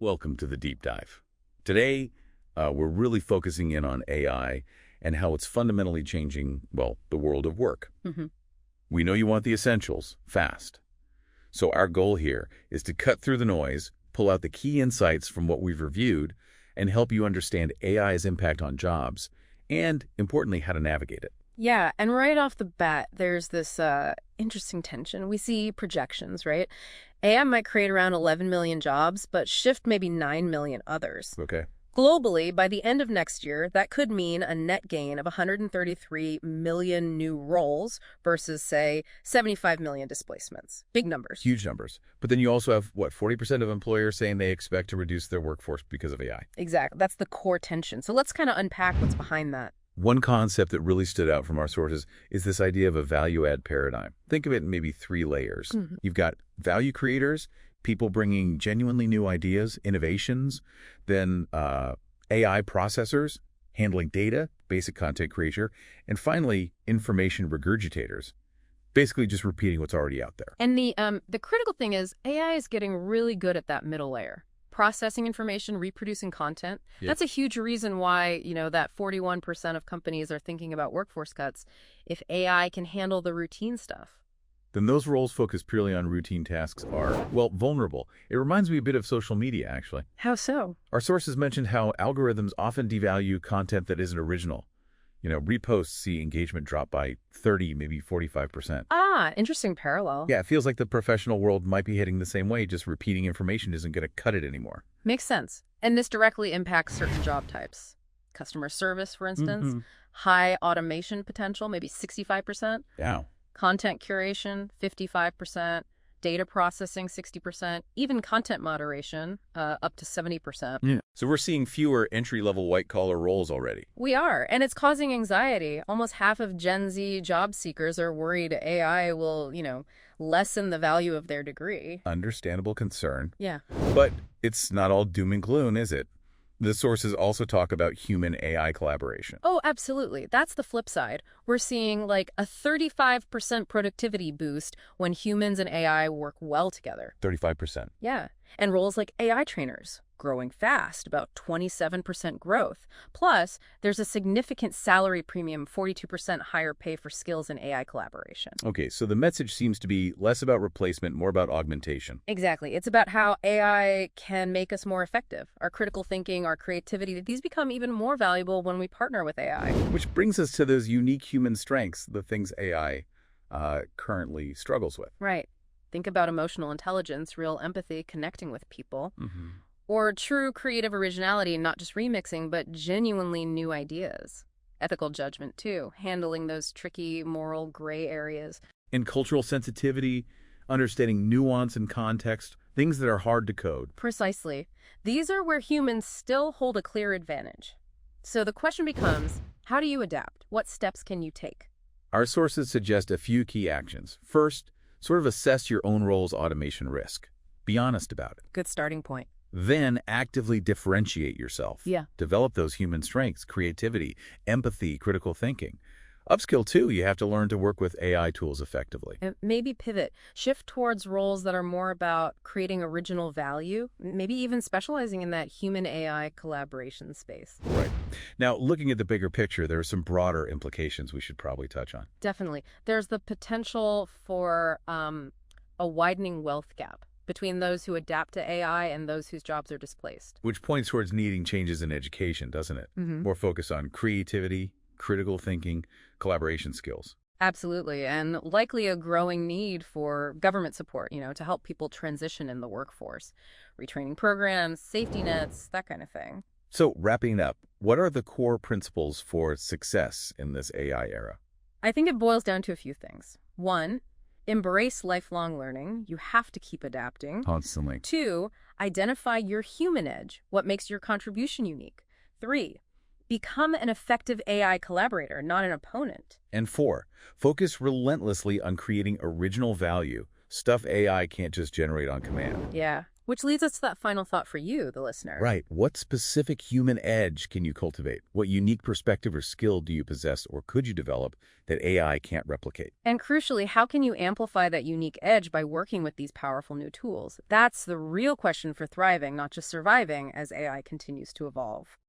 Welcome to the deep dive. Today, we're really focusing in on AI and how it's fundamentally changing, well, the world of work. We know you want the essentials, fast. So our goal here is to cut through the noise, pull out the key insights from what we've reviewed, and help you understand AI's impact on jobs, and, importantly, how to navigate it. Yeah, and right off the bat, there's this interesting tension. We see projections, right? AI might create around 11 million jobs, but shift maybe 9 million others. Okay. Globally, by the end of next year, that could mean a net gain of 133 million new roles versus, say, 75 million displacements. Big numbers. Huge numbers. But then you also have, 40% of employers saying they expect to reduce their workforce because of AI. Exactly. That's the core tension. So let's kind of unpack what's behind that. One concept that really stood out from our sources is this idea of a value-add paradigm. Think of it in maybe 3 layers. You've got value creators, people bringing genuinely new ideas, innovations, then AI processors, handling data, basic content creator, and finally, information regurgitators, basically just repeating what's already out there. And the critical thing is AI is getting really good at that middle layer. Processing information, reproducing content. Yeah. That's a huge reason why, that 41% of companies are thinking about workforce cuts. If AI can handle the routine stuff, Then those roles focused purely on routine tasks are, well, vulnerable. It reminds me a bit of social media, actually. how so? Our sources mentioned how algorithms often devalue content that isn't original. Reposts see engagement drop by 30, maybe 45%. Interesting parallel. Yeah, it feels like the professional world might be heading the same way, just repeating information isn't going to cut it anymore. Makes sense. And this directly impacts certain job types. Customer service, for instance, high automation potential, maybe 65%. Yeah. Content curation, 55%. Data processing, 60%. Even content moderation, up to 70%. Yeah. So we're seeing fewer entry-level white-collar roles already. We are, and it's causing anxiety. Almost half of Gen Z job seekers are worried AI will, lessen the value of their degree. Understandable concern. Yeah. But it's not all doom and gloom, is it? The sources also talk about human-AI collaboration. Oh, absolutely. That's the flip side. We're seeing like a 35% productivity boost when humans and AI work well together. 35%. Yeah. And roles like AI trainers, growing fast, about 27% growth. Plus, there's a significant salary premium, 42% higher pay for skills in AI collaboration. Okay, so the message seems to be less about replacement, more about augmentation. Exactly. It's about how AI can make us more effective. Our critical thinking, our creativity, these become even more valuable when we partner with AI. Which brings us to those unique human strengths, the things AI currently struggles with. Right. Think about emotional intelligence, real empathy, connecting with people. Or true creative originality, not just remixing, but genuinely new ideas. Ethical judgment, too, handling those tricky moral gray areas. And cultural sensitivity, understanding nuance and context, things that are hard to code. Precisely. These are where humans still hold a clear advantage. So the question becomes, how do you adapt? What steps can you take? Our sources suggest a few key actions. First, sort of assess your own role's automation risk. Be honest about it. Good starting point. Then actively differentiate yourself. Yeah. Develop those human strengths, creativity, empathy, critical thinking. Upskill, too, you have to learn to work with AI tools effectively. And maybe pivot, shift towards roles that are more about creating original value, maybe even specializing in that human-AI collaboration space. Right. Now, looking at the bigger picture, there are some broader implications we should probably touch on. Definitely. There's the potential for a widening wealth gap between those who adapt to AI and those whose jobs are displaced. Which points towards needing changes in education, doesn't it? More focus on creativity, critical thinking, collaboration skills. Absolutely, and likely a growing need for government support, to help people transition in the workforce. Retraining programs, safety nets, that kind of thing. So, wrapping up, what are the core principles for success in this AI era? I think it boils down to a few things. 1, embrace lifelong learning. You have to keep adapting. Constantly. 2, identify your human edge, what makes your contribution unique. 3, become an effective AI collaborator, not an opponent. And 4, focus relentlessly on creating original value, stuff AI can't just generate on command. Yeah. Which leads us to that final thought for you, the listener. Right. What specific human edge can you cultivate? What unique perspective or skill do you possess or could you develop that AI can't replicate? And crucially, how can you amplify that unique edge by working with these powerful new tools? That's the real question for thriving, not just surviving, as AI continues to evolve.